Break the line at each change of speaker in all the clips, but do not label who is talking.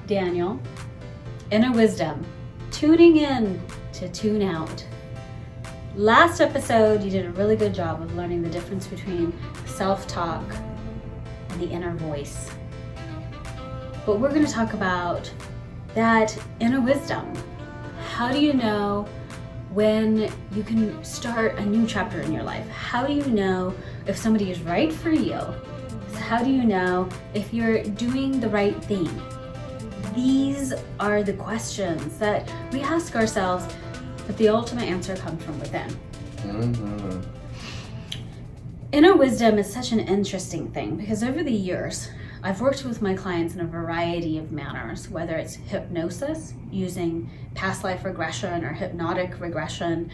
Daniel, inner wisdom, tuning in to tune out. Last episode, you did a really good job of learning the difference between self-talk and the inner voice. But we're going to talk about that inner wisdom. How do you know when you can start a new chapter in your life? How do you know if somebody is right for you? How do you know if you're doing the right thing? These are the questions that we ask ourselves, but the ultimate answer comes from within.
Mm-hmm.
Inner wisdom is such an interesting thing because over the years, I've worked with my clients in a variety of manners, whether it's hypnosis, using past life regression or hypnotic regression,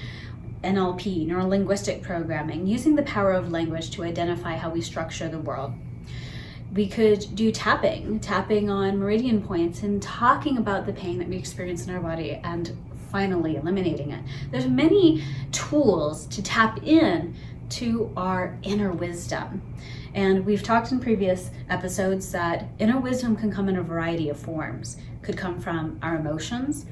NLP, neuro-linguistic programming, using the power of language to identify how we structure the world. We could do tapping on meridian points and talking about the pain that we experience in our body and finally eliminating it. There's many tools to tap in to our inner wisdom. And we've talked in previous episodes that inner wisdom can come in a variety of forms. It could come from our emotions,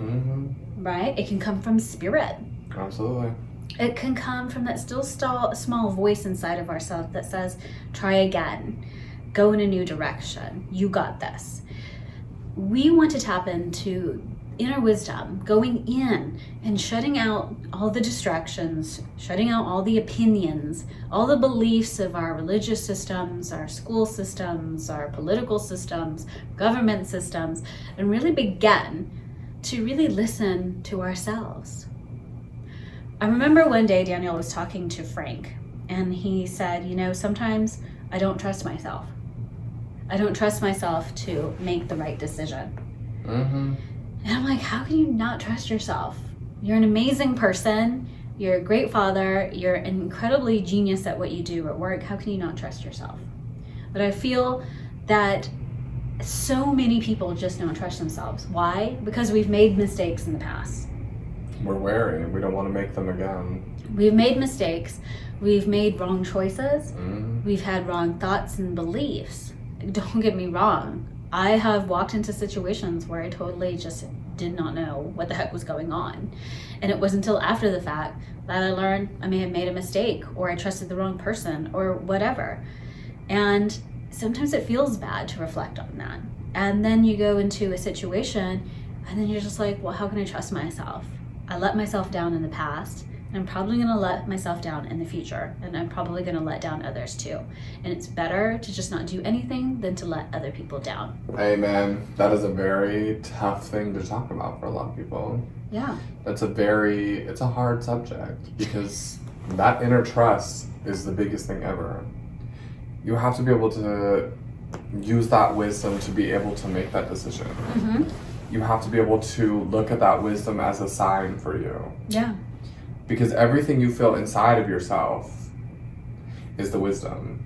right? It can come from spirit.
Absolutely.
It can come from that still small voice inside of ourselves that says, try again, go in a new direction, you got this. We want to tap into inner wisdom, going in and shutting out all the distractions, shutting out all the opinions, all the beliefs of our religious systems, our school systems, our political systems, government systems, and really begin to really listen to ourselves. I remember one day Daniel was talking to Frank, and he said, sometimes I don't trust myself. I don't trust myself to make the right decision.
Mm-hmm.
And I'm like, how can you not trust yourself? You're an amazing person. You're a great father. You're incredibly genius at what you do at work. How can you not trust yourself? But I feel that so many people just don't trust themselves. Why? Because we've made mistakes in the past.
We're wary. We don't want to make them again.
We've made mistakes. We've made wrong choices.
Mm-hmm.
We've had wrong thoughts and beliefs. Don't get me wrong. I have walked into situations where I totally just did not know what the heck was going on. And it wasn't until after the fact that I learned I may have made a mistake, or I trusted the wrong person, or whatever. And sometimes it feels bad to reflect on that. And then you go into a situation and then you're just like, well, how can I trust myself? I let myself down in the past. And I'm probably going to let myself down in the future, and I'm probably going to let down others too. And it's better to just not do anything than to let other people down.
Amen. That is a very tough thing to talk about for a lot of people.
Yeah.
It's a hard subject because that inner trust is the biggest thing ever. You have to be able to use that wisdom to be able to make that decision.
Mm-hmm.
You have to be able to look at that wisdom as a sign for you.
Yeah.
Because everything you feel inside of yourself is the wisdom.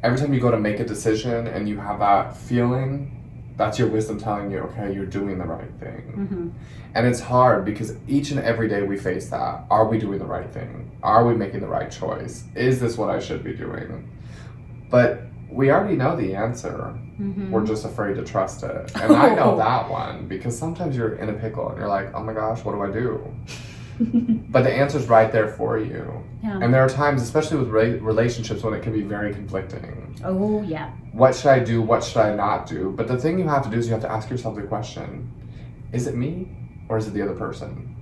Every time you go to make a decision and you have that feeling, that's your wisdom telling you, okay, you're doing the right thing.
Mm-hmm.
And it's hard because each and every day we face that. Are we doing the right thing? Are we making the right choice? Is this what I should be doing? But we already know the answer.
Mm-hmm.
We're just afraid to trust it. And I know that one because sometimes you're in a pickle and you're like, oh my gosh, what do I do? But the answer's right there for you.
Yeah.
And there are times, especially with relationships, when it can be very conflicting.
Oh, yeah.
What should I do? What should I not do? But the thing you have to do is you have to ask yourself the question, is it me or is it the other person?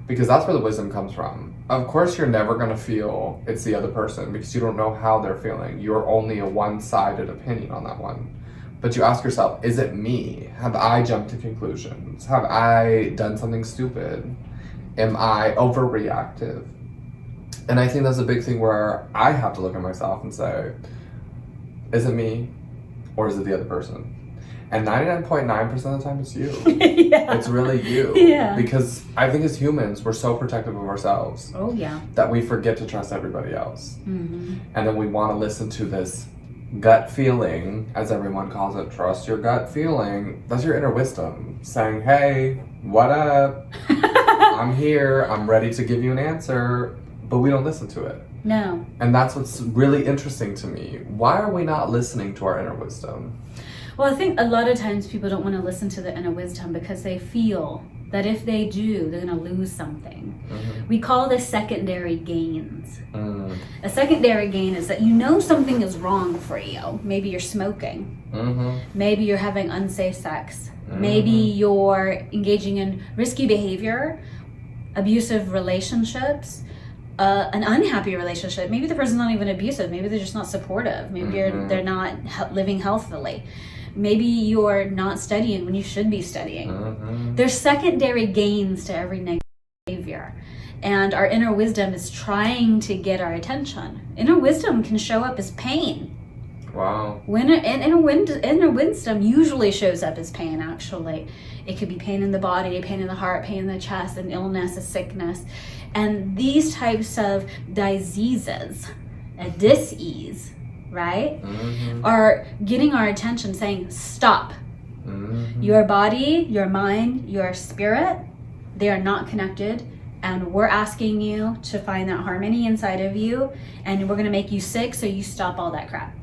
Because that's where the wisdom comes from. Of course, you're never going to feel it's the other person because you don't know how they're feeling. You're only a one-sided opinion on that one. But you ask yourself, is it me? Have I jumped to conclusions? Have I done something stupid? Am I overreactive? And I think that's a big thing where I have to look at myself and say, is it me or is it the other person? And 99.9% of the time it's you.
Yeah.
It's really you.
Yeah.
Because I think as humans, we're so protective of ourselves.
Oh, yeah.
That we forget to trust everybody else.
Mm-hmm.
And then we want to listen to this gut feeling, as everyone calls it, trust your gut feeling. That's your inner wisdom saying, hey, what up? I'm here. I'm ready to give you an answer. But we don't listen to it.
No.
And that's what's really interesting to me. Why are we not listening to our inner wisdom?
Well, I think a lot of times people don't want to listen to the inner wisdom because they feel that if they do, they're going to lose something.
Mm-hmm.
We call this secondary gains.
Mm.
A secondary gain is that you know something is wrong for you. Maybe you're smoking.
Mm-hmm.
Maybe you're having unsafe sex.
Mm-hmm.
Maybe you're engaging in risky behavior, abusive relationships, an unhappy relationship. Maybe the person's not even abusive. Maybe they're just not supportive. Maybe they're not living healthfully. Maybe you're not studying when you should be studying.
Mm-hmm.
There's secondary gains to every negative behavior. And our inner wisdom is trying to get our attention. Inner wisdom can show up as pain.
Wow.
Inner wisdom usually shows up as pain, actually. It could be pain in the body, pain in the heart, pain in the chest, an illness, a sickness. And these types of diseases, a dis-ease, right,
Mm-hmm.
are getting our attention, saying, stop.
Mm-hmm.
Your body, your mind, your spirit, they are not connected. And we're asking you to find that harmony inside of you. And we're going to make you sick, so you stop all that crap.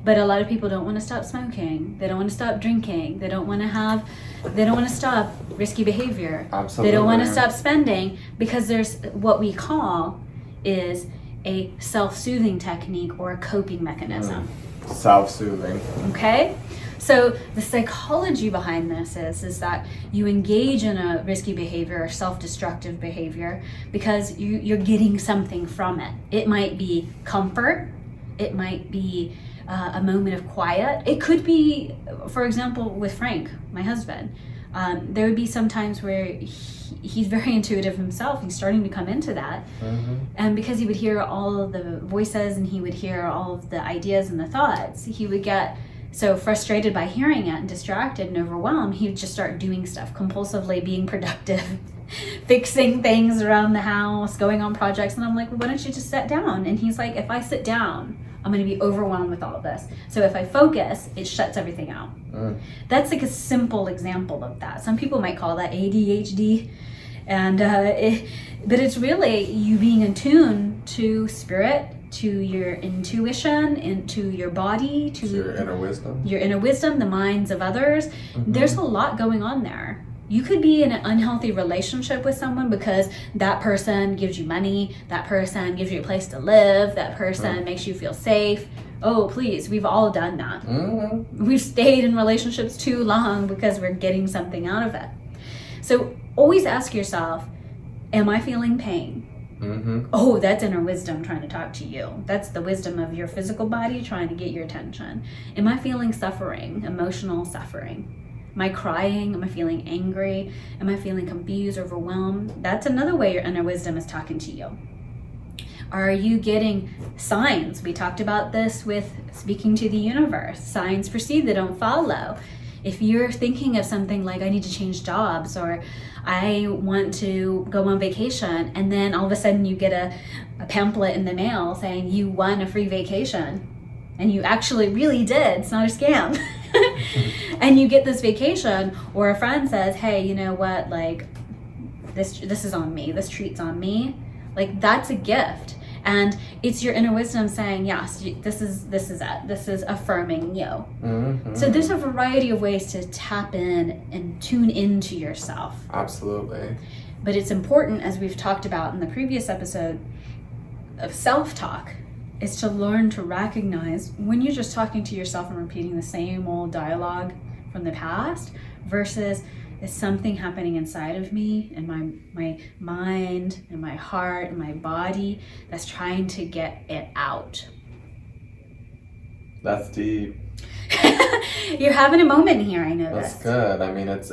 But a lot of people don't want to stop smoking. They don't want to stop drinking. They don't want to stop risky behavior.
Absolutely.
They don't want to stop spending because there's what we call is a self-soothing technique or a coping mechanism.
Self-soothing.
Okay? So the psychology behind this is that you engage in a risky behavior or self-destructive behavior because you're getting something from it. It might be comfort. It might be a moment of quiet. It could be, for example, with Frank, my husband, there would be some times where he's very intuitive himself. He's starting to come into that.
Mm-hmm.
And because he would hear all of the voices and he would hear all of the ideas and the thoughts, he would get so frustrated by hearing it and distracted and overwhelmed, he would just start doing stuff compulsively, being productive, fixing things around the house, going on projects. And I'm like, well, why don't you just sit down? And he's like, if I sit down, I'm going to be overwhelmed with all of this. So if I focus, it shuts everything out. That's like a simple example of that. Some people might call that ADHD. And but it's really you being in tune to spirit, to your intuition, into your body, to
your inner wisdom.
Your inner wisdom, the minds of others. Mm-hmm. There's a lot going on there. You could be in an unhealthy relationship with someone because that person gives you money, that person gives you a place to live, that person makes you feel safe. Oh, please, we've all done that. Mm-hmm. We've stayed in relationships too long because we're getting something out of it. So always ask yourself, am I feeling pain? Mm-hmm. Oh, that's inner wisdom trying to talk to you. That's the wisdom of your physical body trying to get your attention. Am I feeling suffering, emotional suffering? Am I crying? Am I feeling angry? Am I feeling confused, overwhelmed? That's another way your inner wisdom is talking to you. Are you getting signs? We talked about this with speaking to the universe. Signs precede, they don't follow. If you're thinking of something like, I need to change jobs, or I want to go on vacation, and then all of a sudden you get a pamphlet in the mail saying you won a free vacation, and you actually really did, it's not a scam. And you get this vacation, or a friend says, hey, you know what, like, this is on me, this treat's on me, like, that's a gift. And it's your inner wisdom saying, yes, this is it. This is affirming you. Mm-hmm. So there's a variety of ways to tap in and tune into yourself.
Absolutely.
But it's important, as we've talked about in the previous episode of self-talk, is to learn to recognize when you're just talking to yourself and repeating the same old dialogue from the past versus is something happening inside of me and my mind and my heart and my body that's trying to get it out.
That's deep.
You're having a moment here, I know.
That's good. I mean, it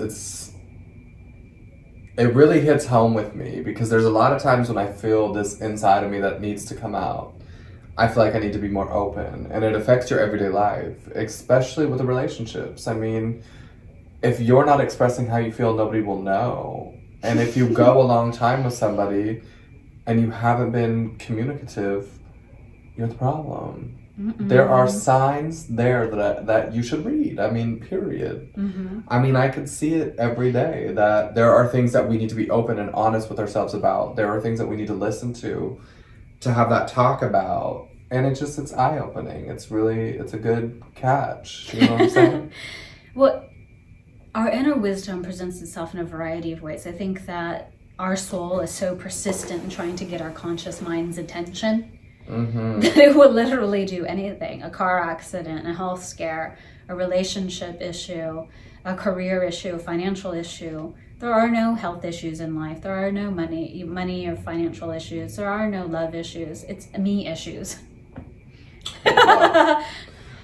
really hits home with me because there's a lot of times when I feel this inside of me that needs to come out. I feel like I need to be more open, and it affects your everyday life, especially with the relationships. I mean, if you're not expressing how you feel, nobody will know. And if you go a long time with somebody and you haven't been communicative, you're the problem. Mm-mm. There are signs there that you should read. I mean, period. Mm-hmm. I mean, I could see it every day that there are things that we need to be open and honest with ourselves about. There are things that we need to listen to have that talk about. And it's eye-opening. It's a good catch. You know what I'm saying?
Well, our inner wisdom presents itself in a variety of ways. I think that our soul is so persistent in trying to get our conscious mind's attention that it will literally do anything. A car accident, a health scare, a relationship issue, a career issue, a financial issue. There are no health issues in life. There are no money or financial issues. There are no love issues. It's me issues.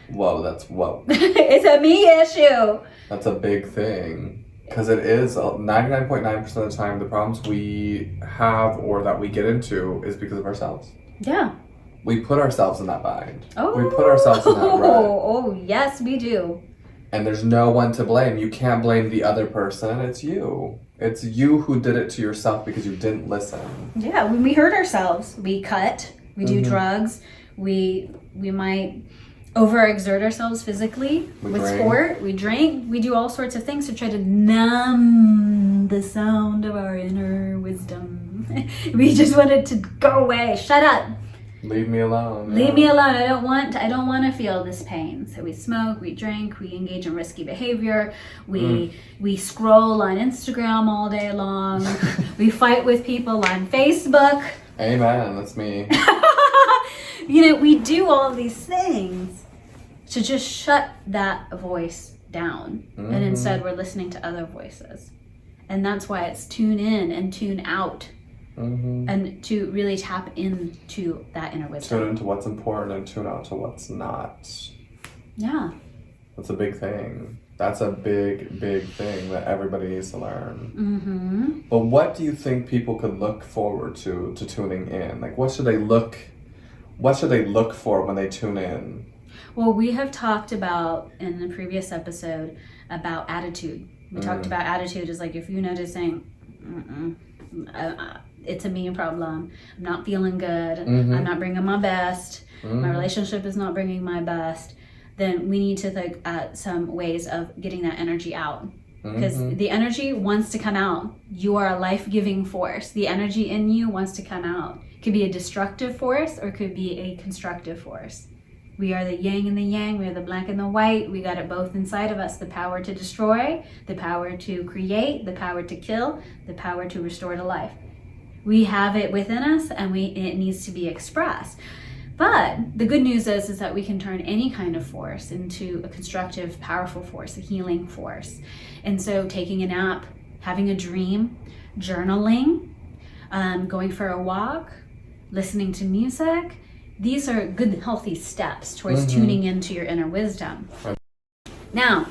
Whoa, that's whoa.
It's a me issue.
That's a big thing. Because it is 99.9% of the time, the problems we have or that we get into is because of ourselves.
Yeah.
We put ourselves in that bind.
Oh.
We put ourselves in that rut.
Oh, yes, we do.
And there's no one to blame. You can't blame the other person. It's you. It's you who did it to yourself because you didn't listen.
Yeah, when we hurt ourselves, we cut, we do drugs, we might overexert ourselves physically with sport, we drink, we do all sorts of things to try to numb the sound of our inner wisdom. We just want it to go away. Shut up.
Leave me alone.
Leave me alone. I don't want to feel this pain. So we smoke, we drink, we engage in risky behavior, we scroll on Instagram all day long, we fight with people on Facebook.
Amen. That's me.
We do all of these things to just shut that voice down. And instead we're listening to other voices. And that's why it's tune in and tune out. And to really tap into that inner wisdom.
Tune into what's important and tune out to what's not.
Yeah.
That's a big thing. That's a big, big thing that everybody needs to learn. But what do you think people could look forward to tuning in? Like, what should they look for when they tune in?
Well, we have talked about in the previous episode about attitude. We talked about attitude as like if you're noticing, it's a me problem. I'm not feeling good. I'm not bringing my best. My relationship is not bringing my best. Then we need to think at some ways of getting that energy out. Because the energy wants to come out. You are a life-giving force. The energy in you wants to come out. It could be a destructive force or it could be a constructive force. We are the yin and the yang. We are the black and the white. We got it both inside of us. The power to destroy, the power to create, the power to kill, the power to restore to life. We have it within us and it needs to be expressed. But the good news is that we can turn any kind of force into a constructive, powerful force, a healing force. And so taking a nap, having a dream, journaling, going for a walk, listening to music, these are good, healthy steps towards tuning into your inner wisdom. Now,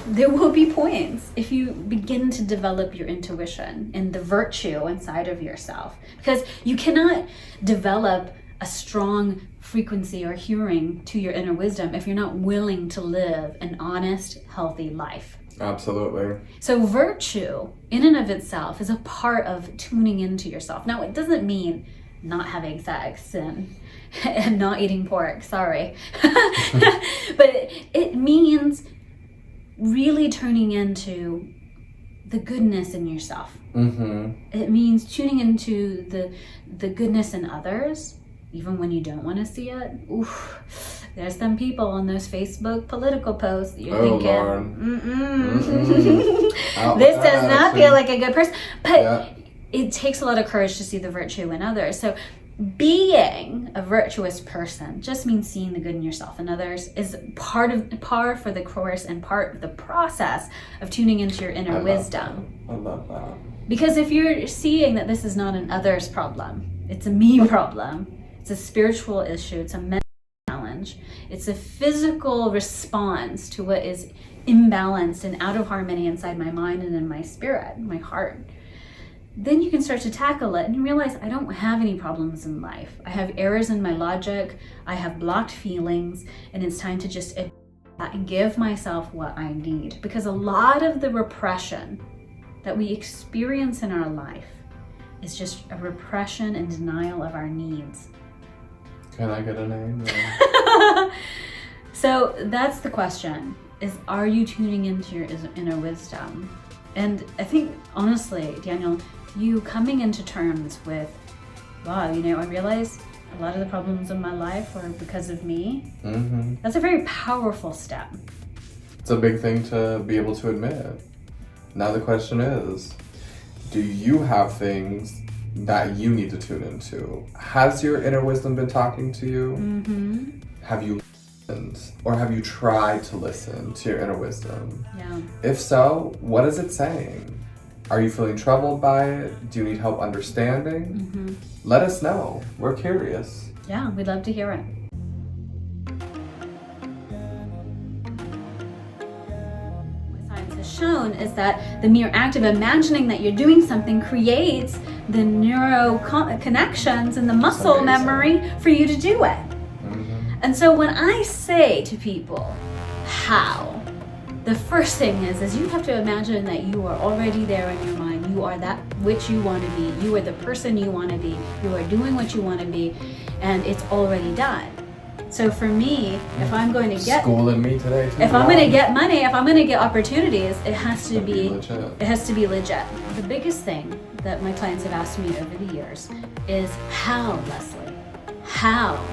there will be points if you begin to develop your intuition and the virtue inside of yourself, because you cannot develop a strong frequency or hearing to your inner wisdom if you're not willing to live an honest, healthy life.
Absolutely.
So virtue in and of itself is a part of tuning into yourself. Now, it doesn't mean not having sex and not eating pork, sorry. But it means really turning into the goodness in yourself. It means tuning into the goodness in others, even when you don't want to see it. Oof, there's some people on those Facebook political posts that you're thinking, this does not feel like a good person. But it takes a lot of courage to see the virtue in others. So being a virtuous person just means seeing the good in yourself and others is par for the course and part of the process of tuning into your inner wisdom.
I love that.
Because if you're seeing that this is not an others problem, it's a me problem, it's a spiritual issue, it's a mental challenge, it's a physical response to what is imbalanced and out of harmony inside my mind and in my spirit, my heart, then you can start to tackle it and you realize I don't have any problems in life. I have errors in my logic, I have blocked feelings, and it's time to just and give myself what I need. Because a lot of the repression that we experience in our life is just a repression and denial of our needs.
Can I get a name?
So that's the question, is are you tuning into your inner wisdom? And I think, honestly, Daniel, you coming into terms with, wow, I realize a lot of the problems in my life were because of me.
Mm-hmm.
That's a very powerful step.
It's a big thing to be able to admit. Now the question is, do you have things that you need to tune into? Has your inner wisdom been talking to you?
Mm-hmm.
Have you listened, or have you tried to listen to your inner wisdom?
Yeah.
If so, what is it saying? Are you feeling troubled by it? Do you need help understanding?
Mm-hmm.
Let us know. We're curious.
Yeah, we'd love to hear it. What science has shown is that the mere act of imagining that you're doing something creates the neuro connections and the muscle
Amazing.
memory for you to do it.
Mm-hmm.
And so when I say to people, how? The first thing is you have to imagine that you are already there in your mind. You are that which you want to be. You are the person you want to be. You are doing what you want to be, and it's already done. So for me, if I'm going to get
schooling me today too.
if I'm going to get money, if I'm going to get opportunities, it has to be
legit.
It has to be legit. The biggest thing that my clients have asked me over the years is how, Leslie? How?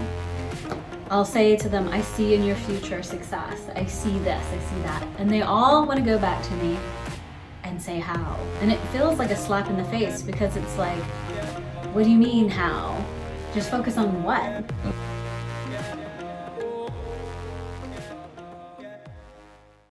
I'll say to them, I see in your future success. I see this, I see that. And they all want to go back to me and say how. And it feels like a slap in the face because it's like, what do you mean how? Just focus on what?